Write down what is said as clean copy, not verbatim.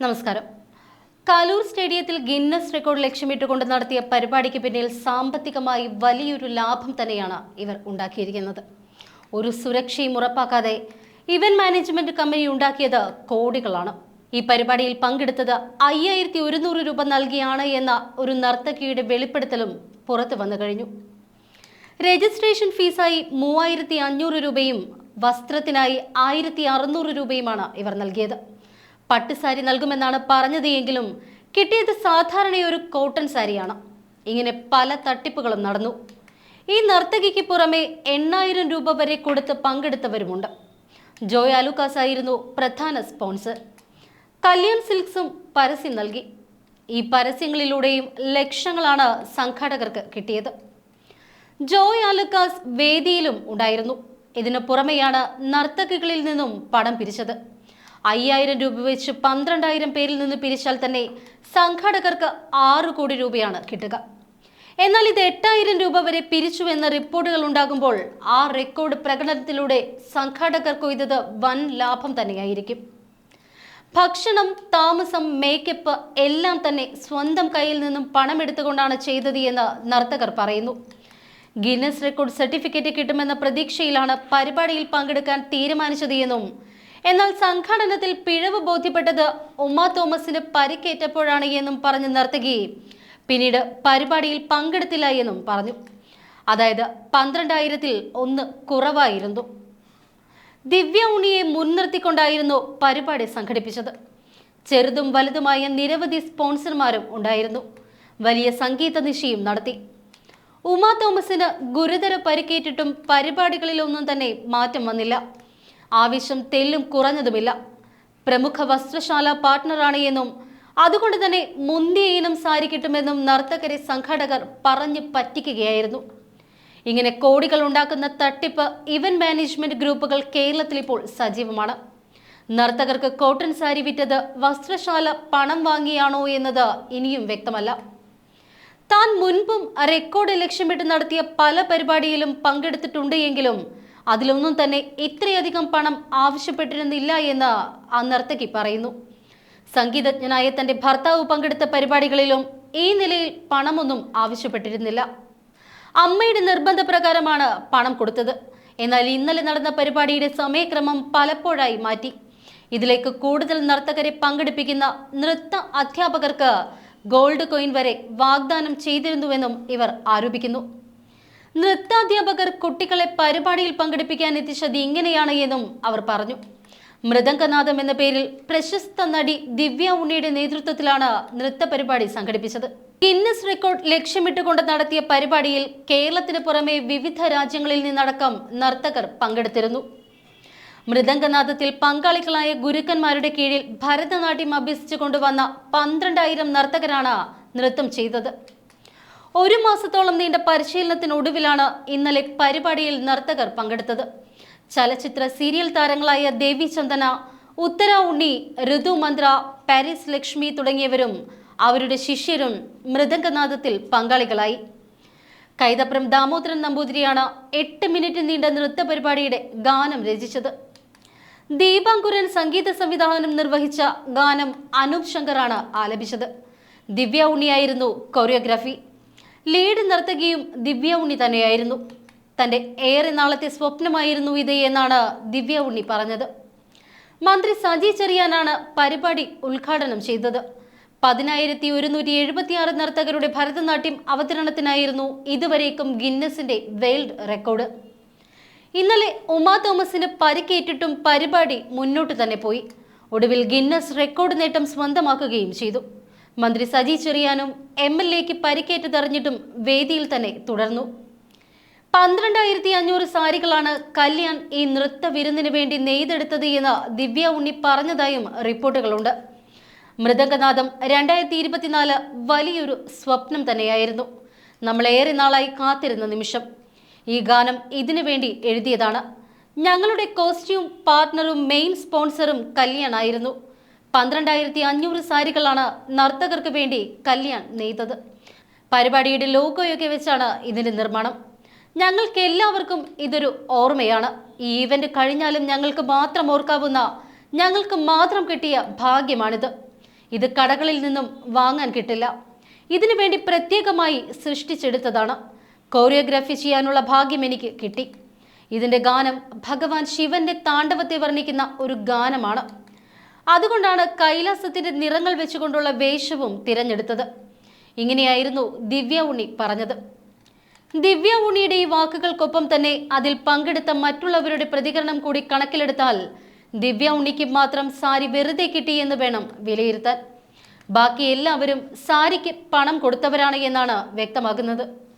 നമസ്കാരം. കാലൂർ സ്റ്റേഡിയത്തിൽ Guinness record ലക്ഷ്യമിട്ടുകൊണ്ട് നടത്തിയ പരിപാടിക്ക് പിന്നിൽ സാമ്പത്തികമായി വലിയൊരു ലാഭം തന്നെയാണ് ഇവർ ഉണ്ടാക്കിയിരിക്കുന്നത്. ഒരു സുരക്ഷയും ഉറപ്പാക്കാതെ ഇവന്റ് മാനേജ്മെന്റ് കമ്പനി ഉണ്ടാക്കിയത് കോടികളാണ്. ഈ പരിപാടിയിൽ പങ്കെടുത്തത് 5100 രൂപ നൽകിയാണ് എന്ന ഒരു നർത്തകിയുടെ വെളിപ്പെടുത്തലും പുറത്തു വന്നു കഴിഞ്ഞു. രജിസ്ട്രേഷൻ ഫീസായി 3500 രൂപയും വസ്ത്രത്തിനായി 1600 രൂപയുമാണ് ഇവർ നൽകിയത്. പട്ടുസാരി നൽകുമെന്നാണ് പറഞ്ഞത് എങ്കിലും കിട്ടിയത് സാധാരണ ഒരു കോട്ടൺ സാരിയാണ്. ഇങ്ങനെ പല തട്ടിപ്പുകളും നടന്നു. ഈ നർത്തകിക്ക് പുറമെ 8000 രൂപ വരെ കൊടുത്ത് പങ്കെടുത്തവരുമുണ്ട്. ജോയ് ആലുക്കാസ് ആയിരുന്നു പ്രധാന സ്പോൺസർ. കല്യാൺ സിൽക്സും പരസ്യം നൽകി. ഈ പരസ്യങ്ങളിലൂടെയും ലക്ഷങ്ങളാണ് സംഘാടകർക്ക് കിട്ടിയത്. ജോയ് ആലുക്കാസ് വേദിയിലും ഉണ്ടായിരുന്നു. ഇതിനു പുറമെയാണ് നർത്തകികളിൽ നിന്നും പണം പിരിച്ചത്. 5000 രൂപ വെച്ച് 12000 പേരിൽ നിന്ന് പിരിച്ചാൽ തന്നെ സംഘാടകർക്ക് 6 കോടി രൂപയാണ് കിട്ടുക. എന്നാൽ ഇത് 8000 രൂപ വരെ പിരിച്ചുവെന്ന റിപ്പോർട്ടുകൾ ഉണ്ടാകുമ്പോൾ ആ റെക്കോർഡ് പ്രകടനത്തിലൂടെ സംഘാടകർ കൊയ്തത് വൻ ലാഭം തന്നെയായിരിക്കും. ഭക്ഷണം, താമസം, മേക്കപ്പ് എല്ലാം തന്നെ സ്വന്തം കയ്യിൽ നിന്നും പണമെടുത്തുകൊണ്ടാണ് ചെയ്തത് എന്ന് നർത്തകർ പറയുന്നു. ഗിന്നസ് റെക്കോർഡ് സർട്ടിഫിക്കറ്റ് കിട്ടുമെന്ന പ്രതീക്ഷയിലാണ് പരിപാടിയിൽ പങ്കെടുക്കാൻ തീരുമാനിച്ചത് എന്നും, എന്നാൽ സംഘാടനത്തിൽ പിഴവ് ബോധ്യപ്പെട്ടത് ഉമ്മ തോമസിന് പരിക്കേറ്റപ്പോഴാണ് എന്നും പറഞ്ഞ നർത്തകി പിന്നീട് പരിപാടിയിൽ പങ്കെടുത്തില്ല എന്നും പറഞ്ഞു. അതായത് 12000-ൽ 1 കുറവായിരുന്നു. ദിവ്യ ഉണ്ണിയെ മുൻനിർത്തിക്കൊണ്ടായിരുന്നു പരിപാടി സംഘടിപ്പിച്ചത്. ചെറുതും വലുതുമായ നിരവധി സ്പോൺസർമാരും ഉണ്ടായിരുന്നു. വലിയ സംഗീത നിശയും നടത്തി. ഉമ്മ തോമസിന് ഗുരുതര പരിക്കേറ്റിട്ടും പരിപാടികളിലൊന്നും തന്നെ മാറ്റം വന്നില്ല. ആവശ്യം തെല്ലും കുറഞ്ഞതുമില്ല. പ്രമുഖ വസ്ത്രശാല പാർട്ട്ണറാണ് എന്നും അതുകൊണ്ട് തന്നെ മുന്തിയ ഇനം സാരി കിട്ടുമെന്നും നർത്തകരെ സംഘാടകർ പറഞ്ഞു പറ്റിക്കുകയായിരുന്നു. ഇങ്ങനെ കോടികൾ ഉണ്ടാക്കുന്ന തട്ടിപ്പ് ഇവന്റ് മാനേജ്മെന്റ് ഗ്രൂപ്പുകൾ കേരളത്തിൽ ഇപ്പോൾ സജീവമാണ്. നർത്തകർക്ക് കോട്ടൺ സാരി വിറ്റത് വസ്ത്രശാല പണം വാങ്ങിയാണോ എന്നത് ഇനിയും വ്യക്തമല്ല. താൻ മുൻപും റെക്കോർഡ് ലക്ഷ്യമിട്ട് നടത്തിയ പല പരിപാടിയിലും പങ്കെടുത്തിട്ടുണ്ട് എങ്കിലും അതിലൊന്നും തന്നെ ഇത്രയധികം പണം ആവശ്യപ്പെട്ടിരുന്നില്ല എന്ന് ആ നർത്തകി പറയുന്നു. സംഗീതജ്ഞനായ തന്റെ ഭർത്താവ് പങ്കെടുത്ത പരിപാടികളിലും ഈ നിലയിൽ പണമൊന്നും ആവശ്യപ്പെട്ടിരുന്നില്ല. അമ്മയുടെ നിർബന്ധപ്രകാരമാണ് പണം കൊടുത്തത്. എന്നാൽ ഇന്നലെ നടന്ന പരിപാടിയുടെ സമയക്രമം പലപ്പോഴായി മാറ്റി. ഇതിലേക്ക് കൂടുതൽ നർത്തകരെ പങ്കെടുപ്പിക്കുന്ന നൃത്ത അധ്യാപകർക്ക് ഗോൾഡ് കോയിൻ വരെ വാഗ്ദാനം ചെയ്തിരുന്നുവെന്നും ഇവർ ആരോപിക്കുന്നു. നൃത്താധ്യാപകർ കുട്ടികളെ പരിപാടിയിൽ പങ്കെടുപ്പിക്കാൻ എത്തിച്ചത് ഇങ്ങനെയാണ് എന്നും അവർ പറഞ്ഞു. മൃദംഗനാഥം എന്ന പേരിൽ പ്രശസ്ത നടി ദിവ്യ ഉണ്ണിയുടെ നേതൃത്വത്തിലാണ് നൃത്ത പരിപാടി സംഘടിപ്പിച്ചത്. ഗിന്നസ് റെക്കോർഡ് ലക്ഷ്യമിട്ടുകൊണ്ട് നടത്തിയ പരിപാടിയിൽ കേരളത്തിന് പുറമെ വിവിധ രാജ്യങ്ങളിൽ നിന്നടക്കം നർത്തകർ പങ്കെടുത്തിരുന്നു. മൃദംഗനാഥത്തിൽ പങ്കാളികളായ ഗുരുക്കന്മാരുടെ കീഴിൽ ഭരതനാട്യം അഭ്യസിച്ചു കൊണ്ടുവന്ന 12000 നർത്തകരാണ് നൃത്തം ചെയ്തത്. 1 മാസത്തോളം നീണ്ട പരിശീലനത്തിനൊടുവിലാണ് ഇന്നലെ പരിപാടിയിൽ നർത്തകർ പങ്കെടുത്തത്. ചലച്ചിത്ര സീരിയൽ താരങ്ങളായ ദേവി ചന്ദന, ഉത്തര ഉണ്ണി, ഋതു മന്ത്ര, പാരീസ് ലക്ഷ്മി തുടങ്ങിയവരും അവരുടെ ശിഷ്യരും മൃദംഗനാഥത്തിൽ പങ്കാളികളായി. കൈതപ്രം ദാമോദരൻ നമ്പൂതിരിയാണ് 8 മിനിറ്റ് നീണ്ട നൃത്ത പരിപാടിയുടെ ഗാനം രചിച്ചത്. ദീപാങ്കുരൻ സംഗീത സംവിധാനം നിർവഹിച്ച ഗാനം അനൂപ് ശങ്കറാണ് ആലപിച്ചത്. ദിവ്യ ഉണ്ണിയായിരുന്നു കൊറിയോഗ്രാഫി. ലീഡ് നർത്തകിയും ദിവ്യ ഉണ്ണി തന്നെയായിരുന്നു. തന്റെ ഏറെ നാളത്തെ സ്വപ്നമായിരുന്നു ഇത് എന്നാണ് ദിവ്യ ഉണ്ണി പറഞ്ഞത്. മന്ത്രി സജി ചെറിയാനാണ് പരിപാടി ഉദ്ഘാടനം ചെയ്തത്. 10176 നർത്തകരുടെ ഭരതനാട്യം അവതരണത്തിനായിരുന്നു ഇതുവരേക്കും ഗിന്നസിന്റെ വേൾഡ് റെക്കോർഡ്. ഇന്നലെ ഉമ്മ തോമസിന് പരിക്കേറ്റിട്ടും പരിപാടി മുന്നോട്ട് തന്നെ പോയി. ഒടുവിൽ ഗിന്നസ് റെക്കോർഡ് നേട്ടം സ്വന്തമാക്കുകയും ചെയ്തു. മന്ത്രി സജി ചെറിയാനും MLAക്ക് പരിക്കേറ്റതറിഞ്ഞിട്ടും വേദിയിൽ തന്നെ തുടർന്നു. 12500 സാരികളാണ് കല്യാൺ ഈ നൃത്ത വിരുന്നിന് വേണ്ടി നെയ്തെടുത്തത് എന്ന് ദിവ്യ ഉണ്ണി പറഞ്ഞതായും റിപ്പോർട്ടുകളുണ്ട്. മൃദംഗനാഥം 2024 വലിയൊരു സ്വപ്നം തന്നെയായിരുന്നു. നമ്മളേറെ നാളായി കാത്തിരുന്ന നിമിഷം. ഈ ഗാനം ഇതിനു വേണ്ടി എഴുതിയതാണ്. ഞങ്ങളുടെ കോസ്റ്റ്യൂം പാർട്ട്ണറും മെയിൻ സ്പോൺസറും കല്യാൺ ആയിരുന്നു. 12500 സാരികളാണ് നർത്തകർക്ക് വേണ്ടി കല്യാൺ നെയ്തത്. പരിപാടിയുടെ ലോഗോയൊക്കെ വെച്ചാണ് ഇതിന്റെ നിർമ്മാണം. ഞങ്ങൾക്ക് എല്ലാവർക്കും ഇതൊരു ഓർമ്മയാണ്. ഈ ഈവന്റ് കഴിഞ്ഞാലും ഞങ്ങൾക്ക് മാത്രം ഓർക്കാവുന്ന, ഞങ്ങൾക്ക് മാത്രം കിട്ടിയ ഭാഗ്യമാണിത്. ഇത് കടകളിൽ നിന്നും വാങ്ങാൻ കിട്ടില്ല. ഇതിനു വേണ്ടി പ്രത്യേകമായി സൃഷ്ടിച്ചെടുത്തതാണ്. കോറിയോഗ്രാഫി ചെയ്യാനുള്ള ഭാഗ്യം എനിക്ക് കിട്ടി. ഇതിന്റെ ഗാനം ഭഗവാൻ ശിവന്റെ താണ്ഡവത്തെ വർണ്ണിക്കുന്ന ഒരു ഗാനമാണ്. അതുകൊണ്ടാണ് കൈലാസത്തിന്റെ നിറങ്ങൾ വെച്ചുകൊണ്ടുള്ള വേഷവും തിരഞ്ഞെടുത്തത്. ഇങ്ങനെയായിരുന്നു ദിവ്യ ഉണ്ണി പറഞ്ഞത്. ദിവ്യ ഉണ്ണിയുടെ ഈ വാക്കുകൾക്കൊപ്പം തന്നെ അതിൽ പങ്കെടുത്ത മറ്റുള്ളവരുടെ പ്രതികരണം കൂടി കണക്കിലെടുത്താൽ ദിവ്യ ഉണ്ണിക്ക് മാത്രം സാരി വെറുതെ കിട്ടി എന്ന് വേണം വിലയിരുത്താൻ. ബാക്കി എല്ലാവരും സാരിക്ക് പണം കൊടുത്തവരാണ് എന്നാണ് വ്യക്തമാകുന്നത്.